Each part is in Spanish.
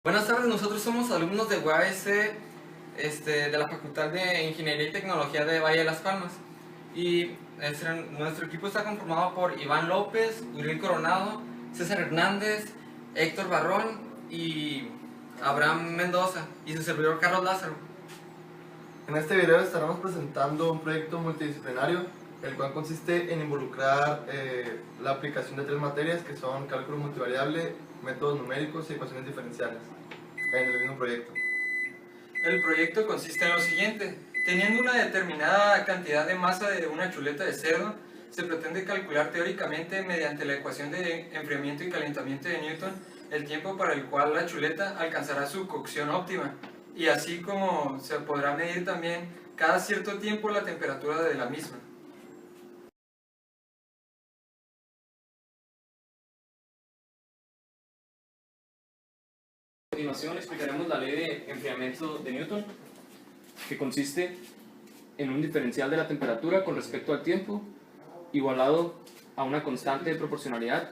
Buenas tardes, nosotros somos alumnos de UAS, de la Facultad de Ingeniería y Tecnología de Valle de Las Palmas. Y nuestro equipo está conformado por Iván López, Uriel Coronado, César Hernández, Héctor Barrón y Abraham Mendoza, y su servidor Carlos Lázaro. En este video estaremos presentando un proyecto multidisciplinario, el cual consiste en involucrar la aplicación de tres materias que son cálculo multivariable, métodos numéricos y ecuaciones diferenciales en el mismo proyecto. El proyecto consiste en lo siguiente: teniendo una determinada cantidad de masa de una chuleta de cerdo, se pretende calcular teóricamente mediante la ecuación de enfriamiento y calentamiento de Newton el tiempo para el cual la chuleta alcanzará su cocción óptima, y así como se podrá medir también cada cierto tiempo la temperatura de la misma. A continuación explicaremos la ley de enfriamiento de Newton, que consiste en un diferencial de la temperatura con respecto al tiempo igualado a una constante de proporcionalidad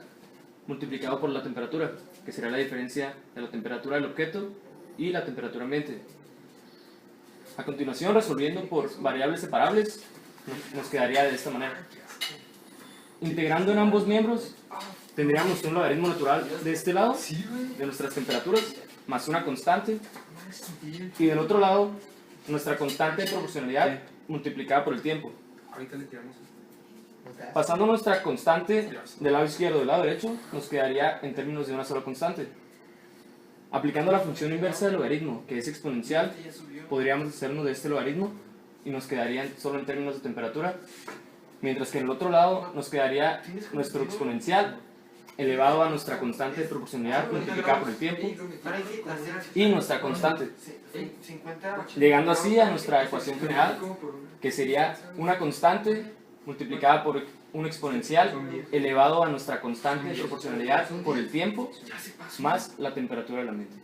multiplicado por la temperatura, que será la diferencia de la temperatura del objeto y la temperatura ambiente. A continuación, resolviendo por variables separables, nos quedaría de esta manera. Integrando en ambos miembros, tendríamos un logaritmo natural de este lado, de nuestras temperaturas, más una constante, y del otro lado, nuestra constante de proporcionalidad multiplicada por el tiempo. Pasando nuestra constante del lado izquierdo del lado derecho, nos quedaría en términos de una sola constante. Aplicando la función inversa del logaritmo, que es exponencial, podríamos hacernos de este logaritmo y nos quedaría solo en términos de temperatura, mientras que en el otro lado nos quedaría nuestro exponencial elevado a nuestra constante de proporcionalidad multiplicada por el tiempo y nuestra constante, llegando así a nuestra ecuación general, que sería una constante multiplicada por un exponencial elevado a nuestra constante de proporcionalidad por el tiempo más la temperatura del ambiente.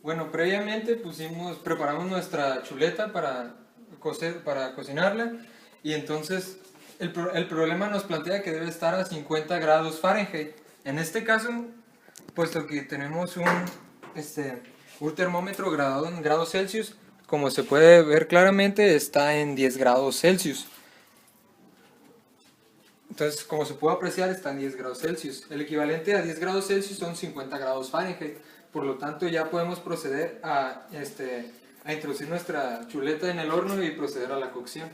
Bueno, previamente preparamos nuestra chuleta para cocinarla, y entonces el problema nos plantea que debe estar a 50 grados Fahrenheit. En este caso, puesto que tenemos un termómetro graduado en grados Celsius, como se puede ver claramente, está en 10 grados Celsius. Entonces, como se puede apreciar, está en 10 grados Celsius. El equivalente a 10 grados Celsius son 50 grados Fahrenheit. Por lo tanto, ya podemos proceder a introducir nuestra chuleta en el horno y proceder a la cocción.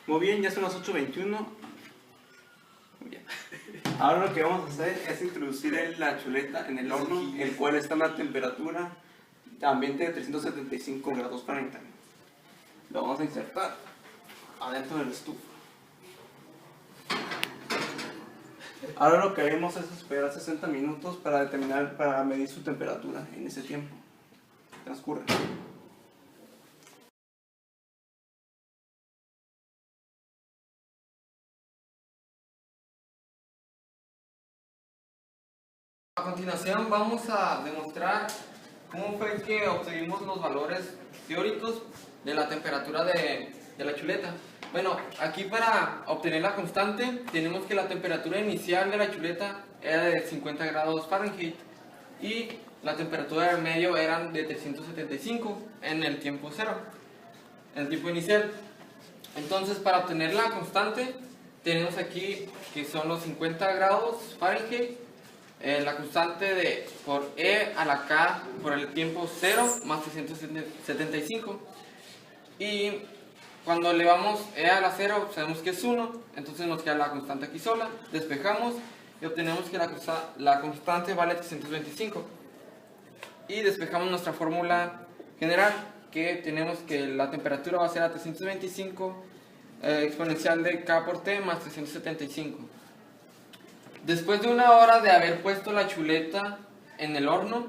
Muy bien, ya son las 8:21. Muy bien. Ahora lo que vamos a hacer es introducir la chuleta en el horno, el cual está a una temperatura de ambiente de 375 grados Fahrenheit. Lo vamos a insertar adentro de la estufa. Ahora lo que haremos es esperar 60 minutos para medir su temperatura en ese tiempo. Transcurre. A continuación vamos a demostrar cómo fue que obtuvimos los valores teóricos de la temperatura de la chuleta. Bueno, aquí para obtener la constante tenemos que la temperatura inicial de la chuleta era de 50 grados Fahrenheit y la temperatura del medio eran de 375 en el tiempo cero, en el tiempo inicial. Entonces, para obtener la constante tenemos aquí que son los 50 grados Fahrenheit, la constante por E a la K por el tiempo 0 más 375, y cuando elevamos E a la 0 sabemos que es 1, entonces nos queda la constante aquí sola, despejamos y obtenemos que la constante vale 325, y despejamos nuestra fórmula general, que tenemos que la temperatura va a ser a 325 exponencial de K por T más 375. Después de una hora de haber puesto la chuleta en el horno,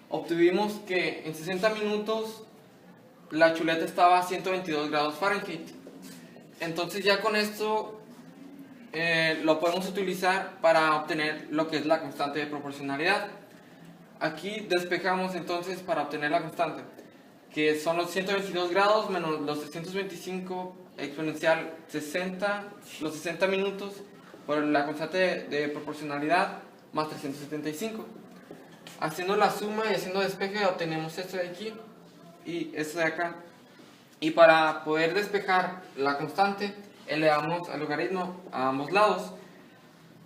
obtuvimos que en 60 minutos la chuleta estaba a 122 grados Fahrenheit. Entonces ya con esto lo podemos utilizar para obtener lo que es la constante de proporcionalidad. aquí despejamos entonces para obtener la constante, que son los 122 grados menos los 325 exponencial 60, los 60 minutos por la constante de proporcionalidad más 375. Haciendo la suma y haciendo despeje obtenemos esto de aquí y esto de acá. Y para poder despejar la constante elevamos al logaritmo a ambos lados,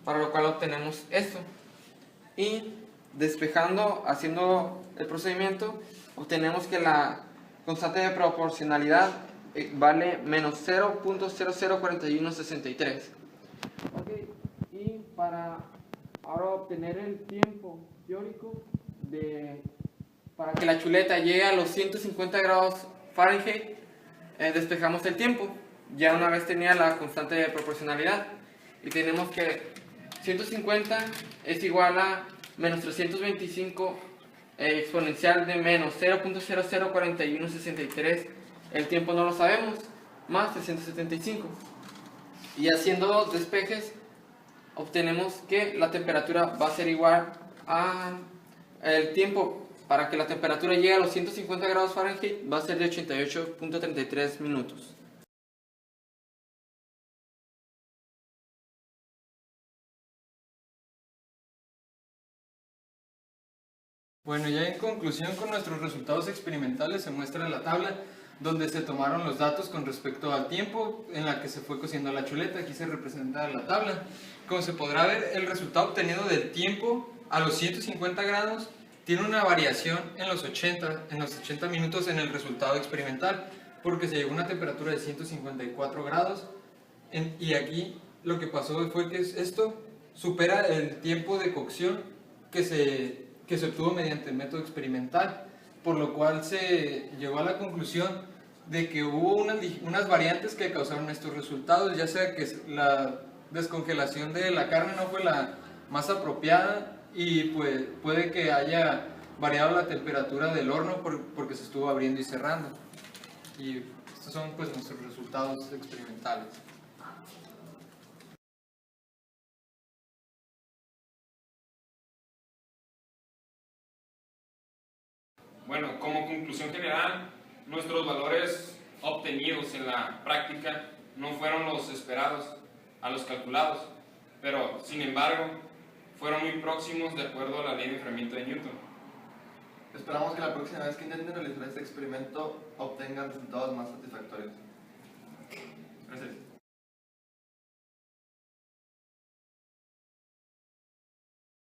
para lo cual obtenemos esto. Y despejando, haciendo el procedimiento, obtenemos que la constante de proporcionalidad vale menos 0.004163. Okay. Y para ahora obtener el tiempo teórico para que la chuleta llegue a los 150 grados Fahrenheit, despejamos el tiempo. Ya una vez tenía la constante de proporcionalidad y tenemos que 150 es igual a menos 325 exponencial de menos 0.004163, el tiempo no lo sabemos, más 375. Y haciendo dos despejes obtenemos que la temperatura va a ser igual a el tiempo para que la temperatura llegue a los 150 grados Fahrenheit va a ser de 88.33 minutos. Bueno, ya en conclusión con nuestros resultados experimentales se muestra en la tabla donde se tomaron los datos con respecto al tiempo en la que se fue cociendo la chuleta. Aquí se representa la tabla. Como se podrá ver, el resultado obtenido del tiempo a los 150 grados tiene una variación en los 80 minutos en el resultado experimental, porque se llegó a una temperatura de 154 grados y aquí lo que pasó fue que esto supera el tiempo de cocción que se obtuvo mediante el método experimental, por lo cual se llegó a la conclusión de que hubo unas variantes que causaron estos resultados, ya sea que la descongelación de la carne no fue la más apropiada y pues puede que haya variado la temperatura del horno porque se estuvo abriendo y cerrando. Y estos son pues nuestros resultados experimentales. Bueno, como conclusión general, nuestros valores obtenidos en la práctica no fueron los esperados a los calculados, pero sin embargo fueron muy próximos de acuerdo a la ley de enfriamiento de Newton. Esperamos que la próxima vez que intenten realizar este experimento obtengan resultados más satisfactorios. Gracias.